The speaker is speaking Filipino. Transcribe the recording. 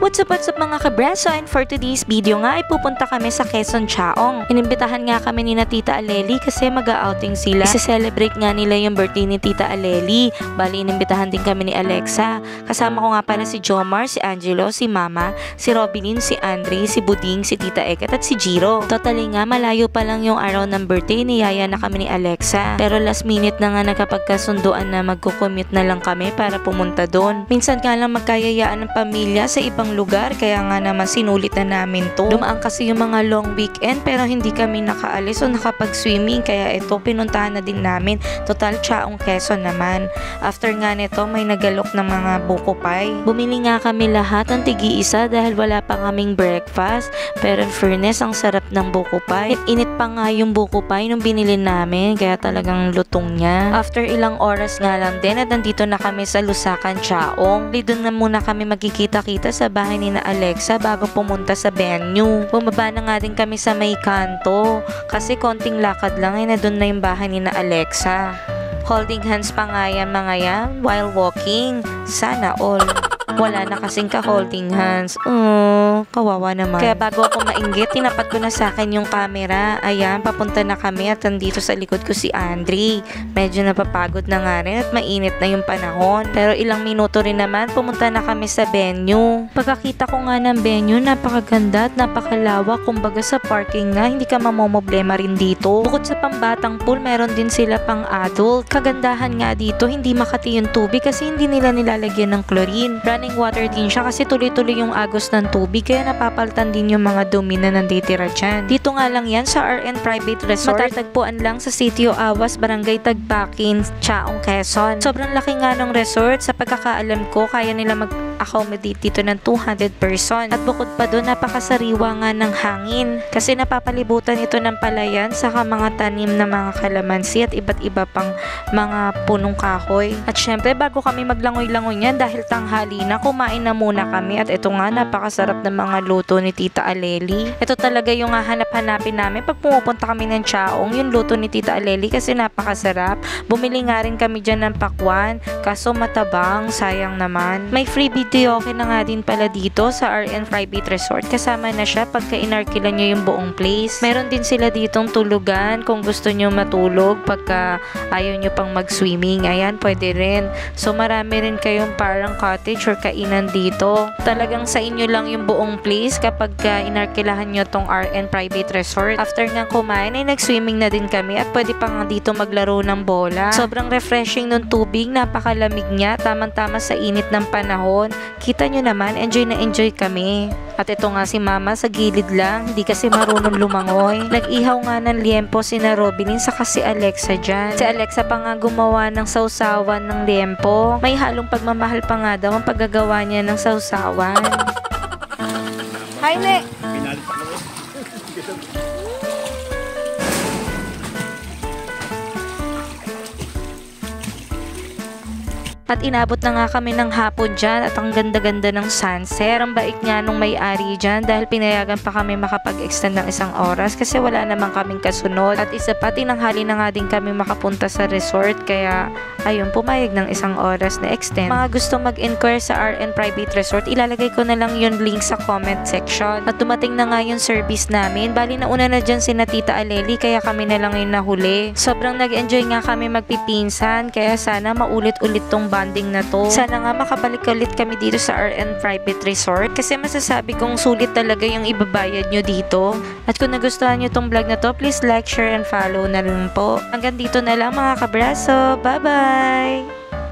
What's up mga kabraso, and for today's video nga ay pupunta kami sa Quezon Chaong. Inimbitahan nga kami ni na Tita Aleli kasi mag-outing sila. I-celebrate nga nila yung birthday ni Tita Aleli. Bali inimbitahan din kami ni Alexa. Kasama ko nga pala si Jomar, si Angelo, si Mama, si Robinin, si Andre, si Buding, si Tita Eket at si Jiro. Totally nga malayo pa lang yung araw ng birthday, niyaya na kami ni Alexa. Pero last minute na nga nagkapagkasunduan na magko-commute na lang kami para pumunta doon. Minsan nga lang magkayayaan ng pamilya sa ibang lugar, kaya nga naman sinulit na namin to. Dumaan kasi yung mga long weekend pero hindi kami nakaalis o nakapag-swimming, kaya ito pinuntahan na din namin. Total Chaong Quezon naman. After nga nito may nagalok ng mga buko pie. Bumili nga kami lahat ng tigi-isa dahil wala pa kaming breakfast, pero in fairness ang sarap ng buko pie. Init pa nga yung buko pie nung binili namin, kaya talagang lutong niya. After ilang oras nga lang din at nandito na kami sa Lusakan Chaong. Doon na muna kami magkikita-kita sa bahay ni na Alexa bago pumunta sa venue. Bumaba na nga din kami sa may kanto kasi konting lakad lang ay nandun na yung bahay ni na Alexa. Holding hands pa nga yan mga yan while walking. Sana all. Wala na kasing ka-holding hands. Kawawa naman. Kaya bago ako mainggit, tinapat ko na sa akin yung camera. Ayan, papunta na kami at nandito sa likod ko si Andre. Medyo napapagod na nga rin at mainit na yung panahon. Pero ilang minuto rin naman, pumunta na kami sa venue. Pagkakita ko nga ng venue, napakaganda at napakalawak. Kumbaga sa parking nga, hindi ka mamomoblema rin dito. Bukod sa pambatang pool, meron din sila pang adult. Kagandahan nga dito, hindi makati yung tubig kasi hindi nila nilalagyan ng chlorine. Running water din siya kasi tuloy-tuloy yung agos ng tubig, kaya napapaltan din yung mga dumi na nanditira dyan. Dito nga lang yan sa RN Private Resort. Matatagpuan lang sa Sitio Awas, Barangay Tagpakin, Chaong, Quezon. Sobrang laki nga ng resort. Sa pagkakaalam ko, kaya nila mag-accommodate dito ng 200 person. At bukod pa doon, napakasariwa nga ng hangin kasi napapalibutan ito ng palayan saka mga tanim na mga kalamansi at iba't iba pang mga punong kahoy. At syempre, bago kami maglangoy-langoy niyan dahil tanghali na, kumain na muna kami at ito nga napakasarap ng mga luto ni Tita Aleli. Ito talaga yung hanap-hanapin namin pag pumupunta kami ng Chaong, yung luto ni Tita Aleli kasi napakasarap. Bumili nga rin kami dyan ng pakwan kaso matabang, sayang naman. May free video okay na nga din pala dito sa RN Private Resort, kasama na siya pagka inarkilan nyo yung buong place. Meron din sila ditong tulugan kung gusto nyo matulog pagka ayaw nyo pang mag-swimming. Ayan, pwede rin. So marami rin kayong parang cottage or kainan dito. Talagang sa inyo lang yung buong place kapag inarkilahan nyo tong RN Private Resort. After nga kumain ay nag-swimming na din kami at pwede pa nga dito maglaro ng bola. Sobrang refreshing ng tubig, napakalamig niya, tamang-tama sa init ng panahon. Kita nyo naman, enjoy na enjoy kami. At ito nga si Mama sa gilid lang, hindi kasi marunong lumangoy. Nag-ihaw nga ng liempo si na Robinin saka si Alexa dyan. Si Alexa pa nga gumawa ng sausawan ng liempo. May halong pagmamahal pa nga daw ang paggagawa niya ng sausawan. Hi, Ne! At inabot na nga kami ng hapon dyan at ang ganda-ganda ng sunset. Ang bait nga nung may-ari dyan dahil pinayagan pa kami makapag-extend ng isang oras kasi wala naman kaming kasunod. At isa pa, tinanghali na nga din kami makapunta sa resort, kaya ayun, pumayag ng isang oras na extend. Mga gusto mag-inquire sa RN Private Resort, ilalagay ko na lang yung link sa comment section. At dumating na nga yung service namin. Bali nauna na dyan si na Tita Aleli, kaya kami na lang yung nahuli. Sobrang nag-enjoy nga kami magpipinsan, kaya sana maulit-ulit tong bonding na to. Sana nga makabalik ulit kami dito sa RN Private Resort kasi masasabi kong sulit talaga yung ibabayad nyo dito. At kung nagustuhan nyo tong vlog na to, please like, share, and follow na rin po. Hanggang dito na lang mga kabraso. Bye-bye!